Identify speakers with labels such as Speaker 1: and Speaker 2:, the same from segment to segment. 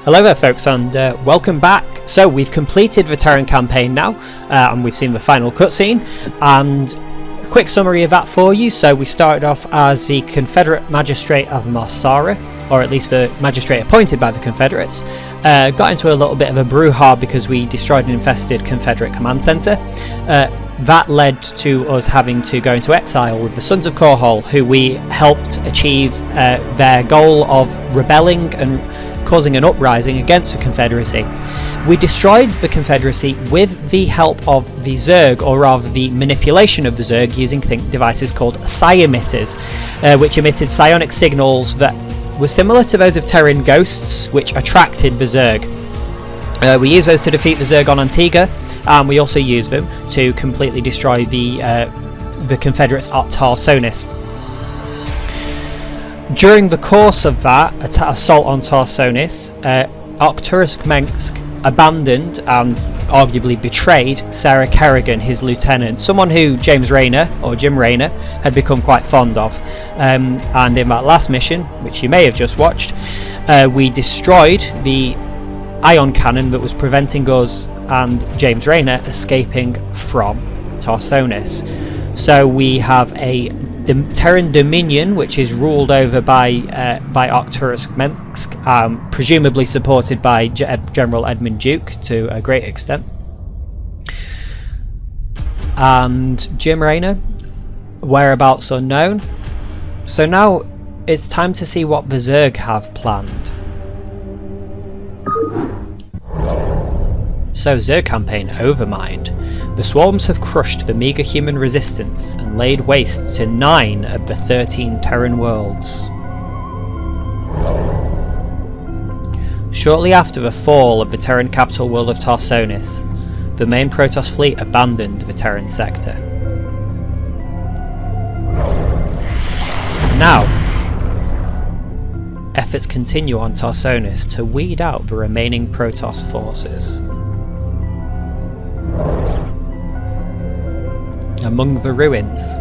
Speaker 1: Hello there folks, and welcome back. So we've completed the Terran campaign now, and we've seen the final cutscene, and a quick summary of that for you. So we started off as the Confederate Magistrate of Marsara, or at least the magistrate appointed by the Confederates. Got into a little bit of a brouhaha because we destroyed an infested Confederate command centre. That led to us having to go into exile with the Sons of Korhal, who we helped achieve their goal of rebelling and causing an uprising against the Confederacy. We destroyed the Confederacy with the help of the Zerg, or rather the manipulation of the Zerg, using devices called psi-emitters, which emitted psionic signals that were similar to those of Terran ghosts, which attracted the Zerg. We used those to defeat the Zerg on Antigua, and we also used them to completely destroy the Confederates at Tarsonis. During the course of that assault on Tarsonis, Arcturus abandoned and arguably betrayed Sarah Kerrigan, his lieutenant, someone who James Rayner, or Jim Rayner, had become quite fond of. And in that last mission, which you may have just watched, we destroyed the ion cannon that was preventing us and James Rayner escaping from Tarsonis. So we have a Terran Dominion, which is ruled over by Arcturus, presumably supported by General Edmund Duke to a great extent. And Jim Rayner, whereabouts unknown. So now it's time to see what the Zerg have planned. So, Zerg Campaign Overmind. The swarms have crushed the meagre human resistance and laid waste to 9 of the 13 Terran worlds. Shortly after the fall of the Terran capital world of Tarsonis, the main Protoss fleet abandoned the Terran sector. Now, efforts continue on Tarsonis to weed out the remaining Protoss forces. Among the ruins.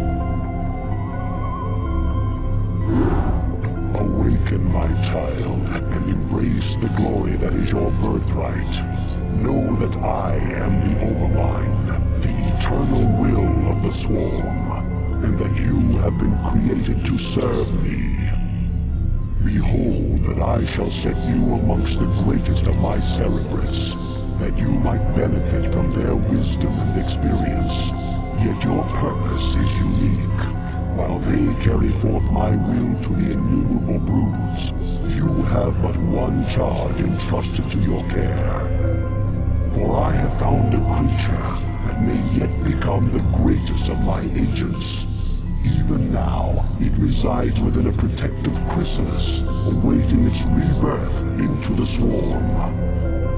Speaker 2: Awaken, my child, and embrace the glory that is your birthright. Know that I am the Overmind, the eternal will of the swarm, and that you have been created to serve me. Behold that I shall set you amongst the greatest of my cerebrates, that you might benefit from their wisdom and experience. Yet your purpose is unique. While they carry forth my will to the innumerable broods, you have but one charge entrusted to your care. For I have found a creature that may yet become the greatest of my agents. Even now, it resides within a protective chrysalis, awaiting its rebirth into the swarm.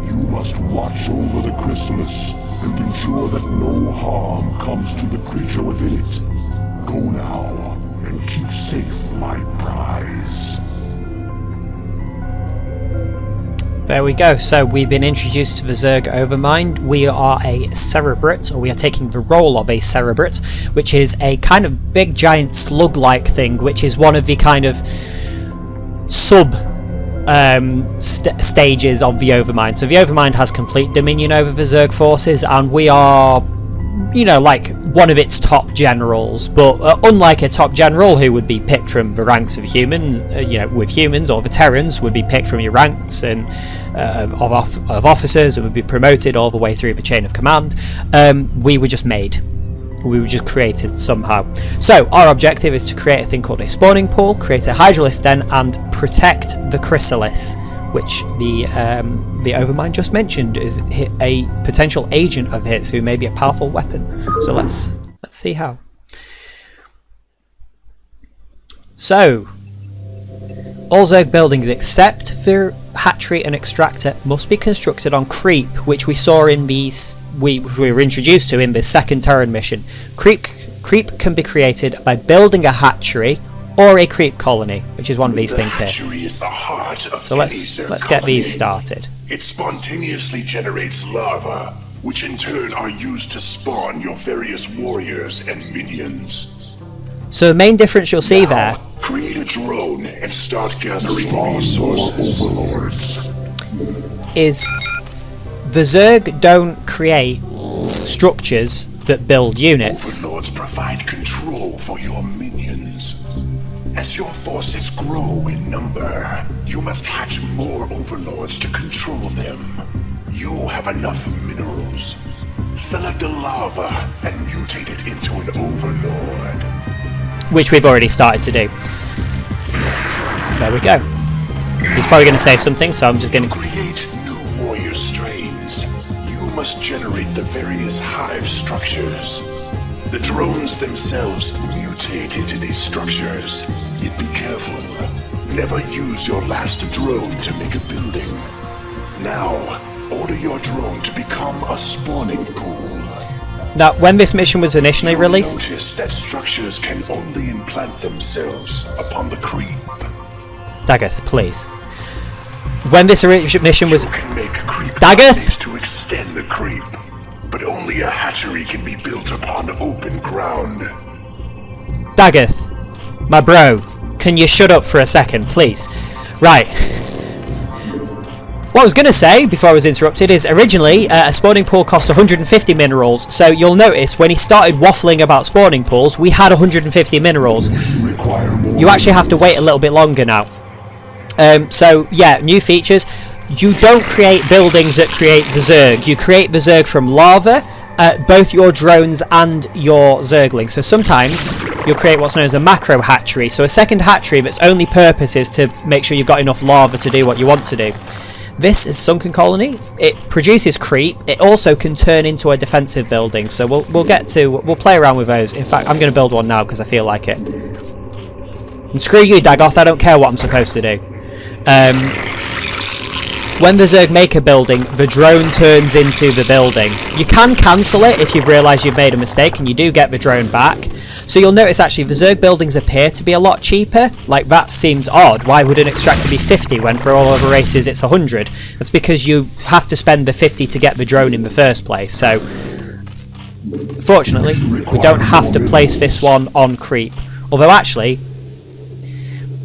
Speaker 2: You must watch over the chrysalis and ensure that no harm comes to the creature within it. Go now and keep safe my prize.
Speaker 1: There we go. So we've been introduced to the Zerg Overmind. We are a cerebrate, or we are taking the role of a cerebrate, which is a kind of big giant slug-like thing, which is one of the kind of sub stages of the Overmind. So the Overmind has complete dominion over the Zerg forces, and we are, you know, like one of its top generals, but unlike a top general who would be picked from the ranks of humans, with humans, or the Terrans would be picked from your ranks and of officers and would be promoted all the way through the chain of command, we were just made. We were just created somehow. So our objective is to create a thing called a spawning pool, create a Hydralisk den, and protect the chrysalis, which the Overmind just mentioned is a potential agent of his who may be a powerful weapon. So let's see how. So all Zerg buildings except the hatchery and extractor must be constructed on creep, which we saw in these we were introduced to in the second Terran mission. Creep can be created by building a hatchery or a creep colony, which is one of these things here.
Speaker 3: Is the heart of
Speaker 1: so let's get these started.
Speaker 3: It spontaneously generates larva, which in turn are used to spawn your various warriors and minions.
Speaker 1: So the main difference you'll see there.
Speaker 3: Create a drone and start gathering resources.
Speaker 2: Overlords.
Speaker 1: is the Zerg don't create structures that build units.
Speaker 3: Overlords provide control for your minions. As your forces grow in number, you must hatch more overlords to control them. You have enough minerals. Select a larva and mutate it into an overlord.
Speaker 1: Which we've already started to do. There we go. He's probably going to say something, so I'm just going to...
Speaker 3: Create new warrior strains. You must generate the various hive structures. The drones themselves mutate into these structures. Yet be careful. Never use your last drone to make a building. Now, order your drone to become a spawning pool.
Speaker 1: Now, when this mission was initially released...
Speaker 3: Notice that structures can only implant themselves upon the creep.
Speaker 1: Dagoth, please. When this mission was...
Speaker 3: You can make creep
Speaker 1: Dagoth!
Speaker 3: to extend the creep, but only a hatchery can be built upon open ground.
Speaker 1: Dagoth, my bro, can you shut up for a second, please? Right. What I was going to say, before I was interrupted, is originally a spawning pool cost 150 minerals, so you'll notice when he started waffling about spawning pools, we had 150 minerals. You actually have to wait a little bit longer now. So, yeah, new features. You don't create buildings that create the Zerg. You create the Zerg from larva, both your drones and your Zerglings. So sometimes you'll create what's known as a macro hatchery. So a second hatchery that's only purpose is to make sure you've got enough larva to do what you want to do. This is Sunken Colony. It produces creep. It also can turn into a defensive building. So we'll play around with those. In fact, I'm going to build one now because I feel like it. And screw you, Dagoth. I don't care what I'm supposed to do. When the Zerg make a building, the drone turns into the building. You can cancel it if you've realised you've made a mistake, and you do get the drone back. So you'll notice actually the Zerg buildings appear to be a lot cheaper. Like, that seems odd. Why would an extractor be 50 when for all other races it's 100? That's because you have to spend the 50 to get the drone in the first place. So, fortunately, we don't have to place this one on creep. Although actually,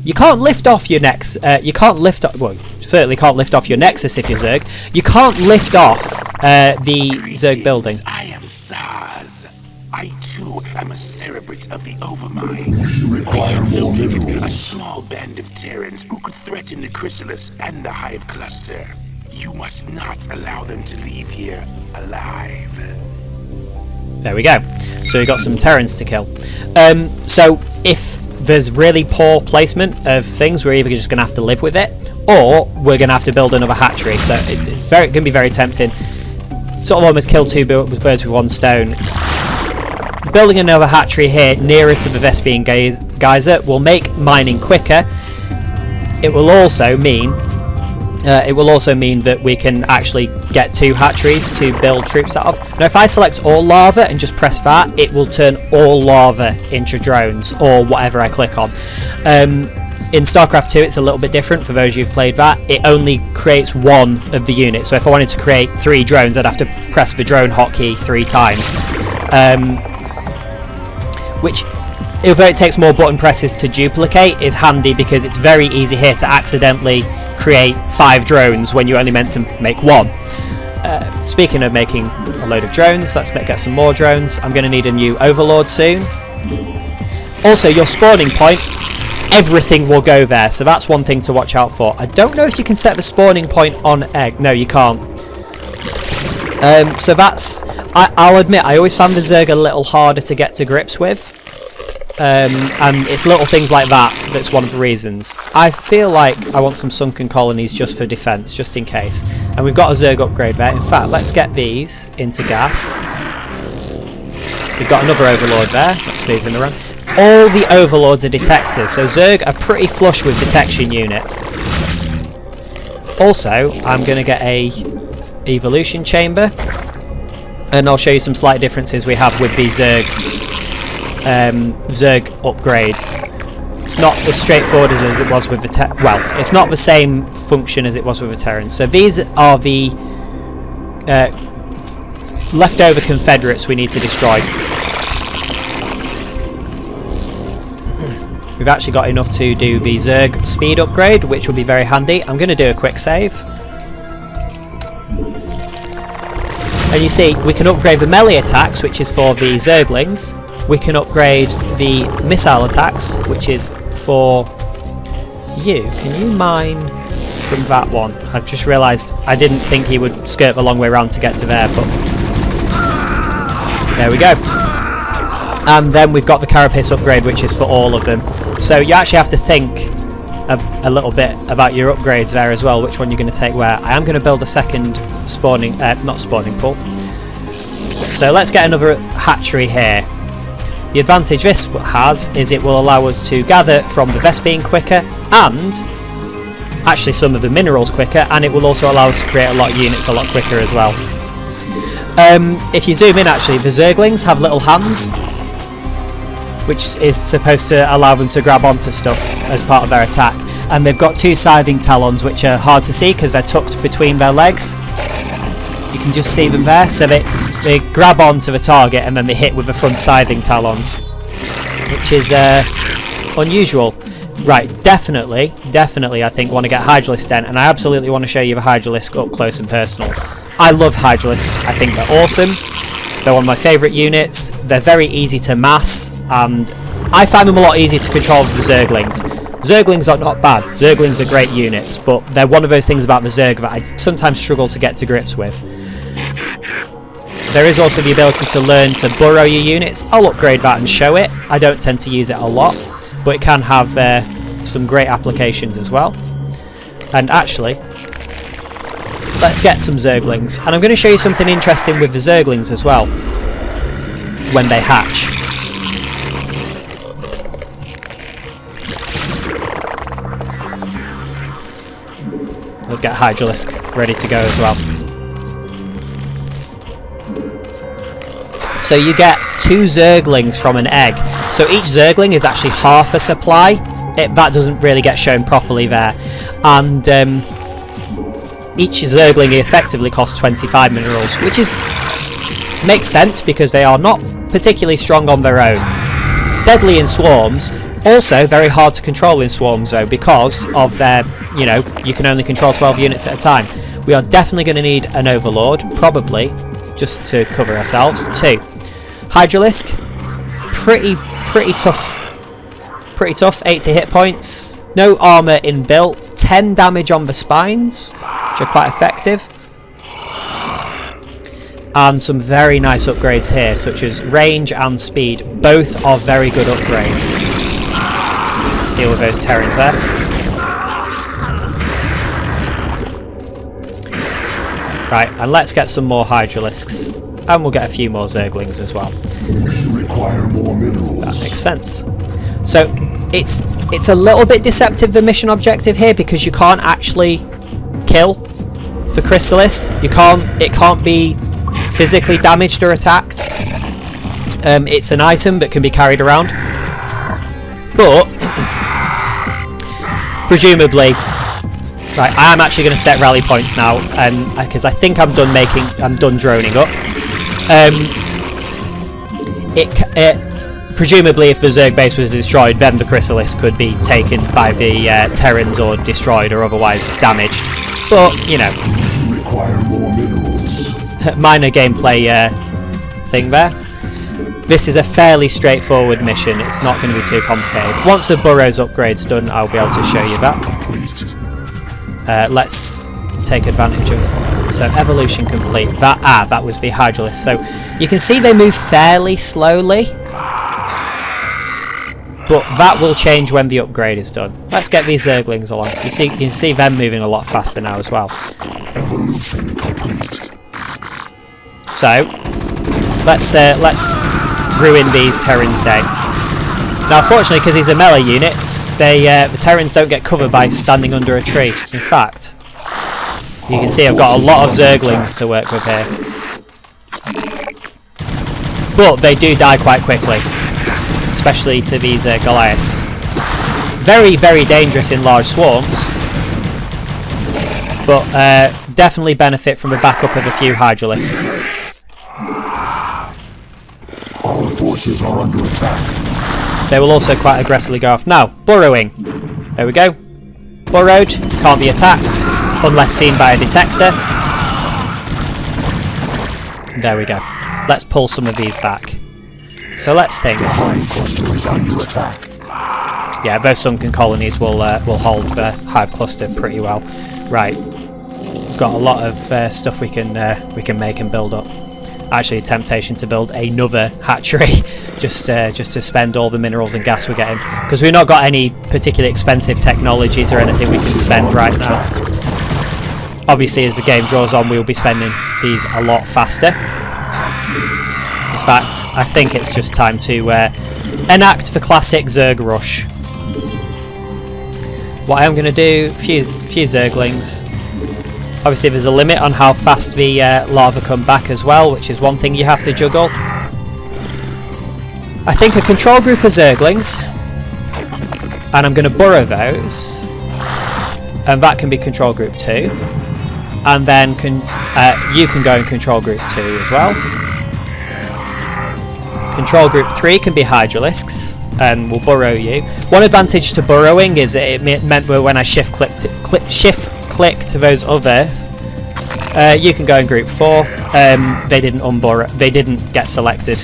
Speaker 1: you can't lift off your Nex. You can't lift off. Well, you certainly can't lift off your Nexus if you're Zerg. You can't lift off the Zerg building.
Speaker 4: I am Zaz. I too am a cerebrate of the Overmind.
Speaker 2: We require more minerals.
Speaker 4: A small band of Terrans who could threaten the chrysalis and the hive cluster. You must not allow them to leave here alive.
Speaker 1: There we go. So we got some Terrans to kill. So if there's really poor placement of things, we're either just going to have to live with it, or we're going to have to build another hatchery. So it's going to be very tempting. Sort of almost kill two birds with one stone. Building another hatchery here nearer to the Vespian geyser will make mining quicker. It will also mean that we can actually get two hatcheries to build troops out of. Now if I select all larva and just press that, it will turn all larva into drones, or whatever I click on. In StarCraft 2 it's a little bit different. For those of you who've played that, it only creates one of the units. So if I wanted to create 3 drones, I'd have to press the drone hotkey 3 times. Which, although it takes more button presses to duplicate, is handy because it's very easy here to accidentally create 5 drones when you only meant to make 1. Speaking of making a load of drones, let's get some more drones. I'm going to need a new overlord soon. Also, your spawning point, everything will go there, so that's one thing to watch out for. I don't know if you can set the spawning point on egg. No, you can't. So that's... I'll admit, I always found the Zerg a little harder to get to grips with. And it's little things like that that's one of the reasons. I feel like I want some sunken colonies just for defence, just in case. And we've got a Zerg upgrade there. In fact, let's get these into gas. We've got another overlord there. Let's move them around. All the overlords are detectors, so Zerg are pretty flush with detection units. Also, I'm going to get a evolution chamber. And I'll show you some slight differences we have with these Zerg upgrades. It's not as straightforward as it was with the well, it's not the same function as it was with the Terrans. So these are the leftover Confederates we need to destroy. We've actually got enough to do the Zerg speed upgrade, which will be very handy. I'm going to do a quick save. And you see, we can upgrade the melee attacks, which is for the Zerglings. We can upgrade the missile attacks, which is for you. Can you mine from that one? I've just realised I didn't think he would skirt the long way around to get to there, but there we go. And then we've got the carapace upgrade, which is for all of them. So you actually have to think a little bit about your upgrades there as well, which one you're going to take where. I am going to build a second spawning, not spawning pool. So let's get another hatchery here. The advantage this has is it will allow us to gather from the Vespene quicker, and actually some of the minerals quicker, and it will also allow us to create a lot of units a lot quicker as well. If you zoom in, actually, the Zerglings have little hands, which is supposed to allow them to grab onto stuff as part of their attack. And they've got two scything talons, which are hard to see because they're tucked between their legs. You can just see them there. So they grab onto the target and then they hit with the front scything talons, which is unusual. Right, definitely, I think want to get Hydralisk then, and I absolutely want to show you the Hydralisk up close and personal. I love Hydralisks. I think they're awesome. They're one of my favourite units. They're very easy to mass, and I find them a lot easier to control than the Zerglings. Zerglings are not bad. Zerglings are great units, but they're one of those things about the Zerg that I sometimes struggle to get to grips with. There is also the ability to learn to burrow your units. I'll upgrade that and show it. I don't tend to use it a lot, but it can have some great applications as well. And actually, let's get some Zerglings. And I'm going to show you something interesting with the Zerglings as well, when they hatch. Let's get Hydralisk ready to go as well. So you get 2 Zerglings from an egg. So each Zergling is actually half a supply. That doesn't really get shown properly there. And each Zergling effectively costs 25 minerals, which makes sense because they are not particularly strong on their own. Deadly in swarms. Also very hard to control in swarms though, because of their, you can only control 12 units at a time. We are definitely going to need an Overlord, probably, just to cover ourselves. 2. Hydralisk, pretty tough, 80 hit points, no armour inbuilt, 10 damage on the spines, which are quite effective. And some very nice upgrades here, such as range and speed. Both are very good upgrades. Let's deal with those Terrans there. Right, and let's get some more Hydralisks. And we'll get a few more Zerglings as well.
Speaker 2: We require more minerals.
Speaker 1: That makes sense. So, it's a little bit deceptive, the mission objective here, because you can't actually kill the chrysalis. It can't be physically damaged or attacked. It's an item that can be carried around, but presumably, right, I am actually going to set rally points now, because I think I'm done droning up. Presumably, if the Zerg base was destroyed, then the chrysalis could be taken by the Terrans or destroyed or otherwise damaged. But
Speaker 2: Require more minerals.
Speaker 1: Minor gameplay thing there. This is a fairly straightforward mission. It's not going to be too complicated. Once the burrows upgrade's done, I'll be able to show you that. Let's take advantage of. So evolution complete. That was the Hydralisk. So you can see they move fairly slowly, but that will change when the upgrade is done. Let's get these Zerglings along. You can see them moving a lot faster now as well.
Speaker 2: Evolution complete.
Speaker 1: So let's ruin these Terrans' day. Now, unfortunately, because these are melee units, the Terrans don't get cover by standing under a tree. In fact, you can see I've got a lot of Zerglings to work with here. But they do die quite quickly, especially to these Goliaths. Very, very dangerous in large swarms, but definitely benefit from the backup of a few Hydralisks.
Speaker 2: Our forces are under attack.
Speaker 1: They will also quite aggressively go off. Now, burrowing. There we go. Burrowed, can't be attacked unless seen by a detector. There we go. Let's pull some of these back. So let's think. Yeah, those sunken colonies will hold the hive cluster pretty well. Right, we've got a lot of stuff we can make and build up. Actually, a temptation to build another hatchery just to spend all the minerals and gas we're getting, because we've not got any particularly expensive technologies or anything we can spend right now. Obviously, as the game draws on, we'll be spending these a lot faster. In fact, I think it's just time to enact the classic Zerg rush. What I'm going to do, a few Zerglings. Obviously there's a limit on how fast the larva come back as well, which is one thing you have to juggle. I think a control group of Zerglings, and I'm going to burrow those, and that can be control group 2, and then you can go in control group 2 as well. Control group 3 can be Hydralisks, and we'll burrow you. One advantage to burrowing is it meant that when I shift click to those others, you can go in group 4. They didn't unburrow, they didn't get selected.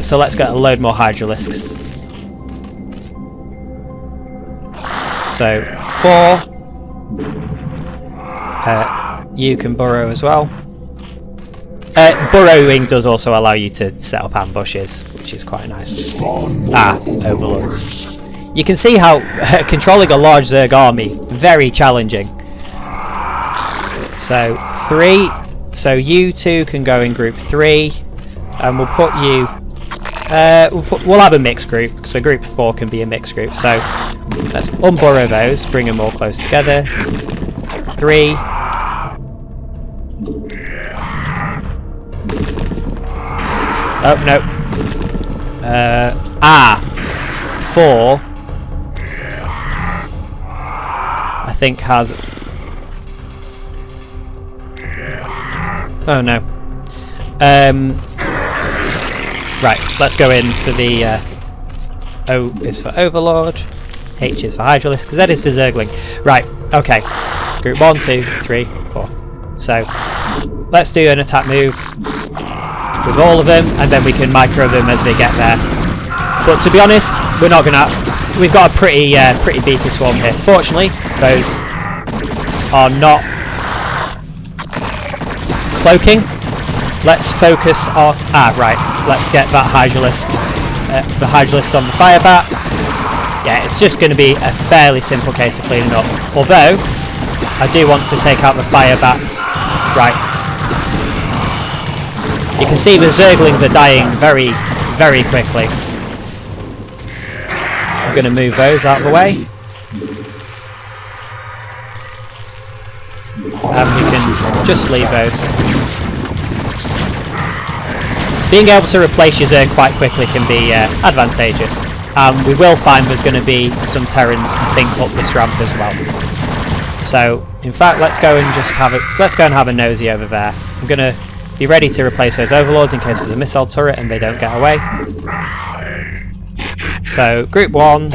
Speaker 1: So let's get a load more Hydralisks. So 4. You can burrow as well. Burrowing does also allow you to set up ambushes, which is quite nice. Overlords. You can see how controlling a large Zerg army, very challenging. So 3. So you two can go in group 3, and we'll put you. We'll have a mixed group. So group 4 can be a mixed group. So let's unburrow those, bring them all close together. 3. Oh, no. 4. I think has... Oh, no. Right, let's go in for the... O is for Overlord. H is for Hydralisk. Z is for Zergling. Right, okay. Group 1, 2, 3, 4. So, let's do an attack move with all of them, and then we can micro them as they get there. But to be honest, we're not gonna. We've got a pretty beefy swarm here. Fortunately, those are not cloaking. Let's focus on. Right. Let's get that Hydralisk. The Hydralisk on the fire bat. Yeah, it's just going to be a fairly simple case of cleaning up. Although I do want to take out the fire bats. Right. You can see the Zerglings are dying very, very quickly. I'm going to move those out of the way. And we can just leave those. Being able to replace your Zerg quite quickly can be advantageous. We will find there's going to be some Terrans, I think, up this ramp as well. So, in fact, let's go and have a nosy over there. I'm going to be ready to replace those Overlords in case there's a missile turret and they don't get away. So, Group 1,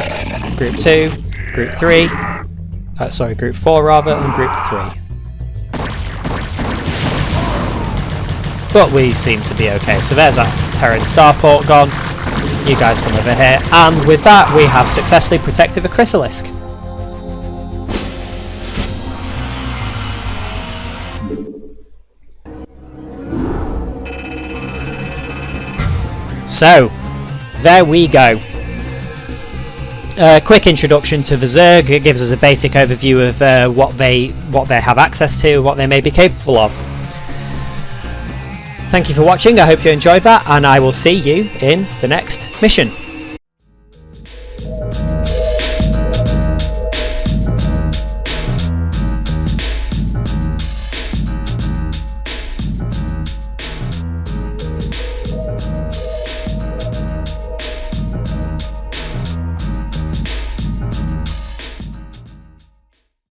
Speaker 1: Group 2, Group 3, sorry, Group 4 rather, and Group 3. But we seem to be okay. So there's our Terran starport gone. You guys come over here. And with that, we have successfully protected the Chrysalisk. So, there we go. Quick introduction to the Zerg. It gives us a basic overview of what they have access to, what they may be capable of. Thank you for watching. I hope you enjoyed that, and I will see you in the next mission.